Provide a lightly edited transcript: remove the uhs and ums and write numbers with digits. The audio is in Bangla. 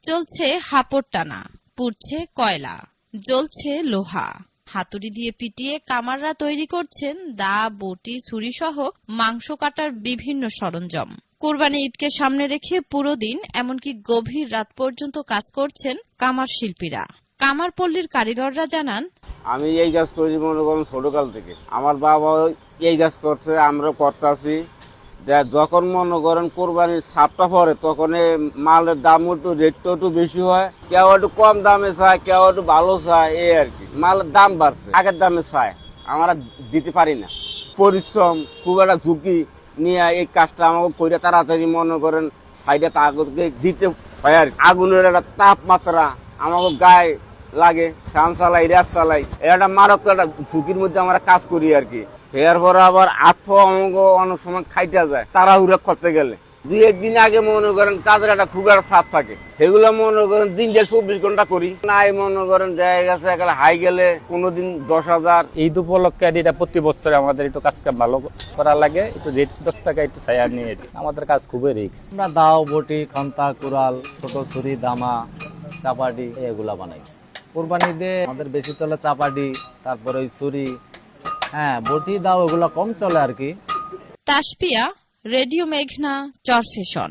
চলছে হাপড় টানা, পুড়ছে কয়লা, জ্বলছে লোহা। হাতুড়ি দিয়ে পিটিয়ে কামাররা তৈরি করছেন দা, বটি, ছুরি সহ মাংস কাটার বিভিন্ন সরঞ্জাম। কোরবানি ঈদকে সামনে রেখে পুরো দিন এমনকি গভীর রাত পর্যন্ত কাজ করছেন কামার শিল্পীরা। কামারপল্লীর কারিগররা জানান, আমি এই কাজ করি মনে করেন ছোটকাল থেকে। আমার বাবা এই কাজ করছে, আমরা করতেছি। যখন মনে করেন কোরবানির ছাপটা পরে তখন মালের দাম একটু রেটটা একটু বেশি হয়, কেউ একটু কম দামে চায়, কেউ একটু ভালো চায়, এই আর কি। মালের দাম বাড়ছে, আগের দামে চায়, আমরা দিতে পারি না। পরিশ্রম, খুব একটা ঝুঁকি নিয়ে এই কাজটা আমাকে করে তাড়াতাড়ি মনে করেন সাইডে তাকে দিতে হয় আর কি। আগুনের একটা তাপমাত্রা আমাকে গায়ে লাগে, ফ্যান চালাই, রেস চালাই, এটা মারাত্মক একটা ঝুঁকির মধ্যে আমরা কাজ করি আর কি। এরপরে আবার আমাকে অনেক সময় খাইতে যায় তাড়াহুড়া করতে গেলে। 2-1 দিন আগে মনে করেন কাজের একটা খুব একটা চাপ থাকে, সেগুলো মনে করেন দিন যে 24 ঘন্টা করি। নাই মনে করেন দেখা গেছে হাই গেলে কোনোদিন 10,000। ঈদ উপলক্ষে এটা প্রতি বছর আমাদের একটু কাজটা ভালো করা লাগে, একটু রেট 10 টাকা একটু ছায়া নিয়ে দিই। আমাদের কাজ খুবই রিস্ক। আমরা দাও, বটি, খন্তা, কুড়াল, ছোট ছুরি, দামা, চাপাটি এগুলা বানাই। কোরবানিতে আমাদের বেশি চলে চাপাটি, তারপরে ওই ছুরি, বটি, দাও এগুলা কম চলে আর কি। তাসপিয়া, রেডিও মেঘনা, চরফেশন।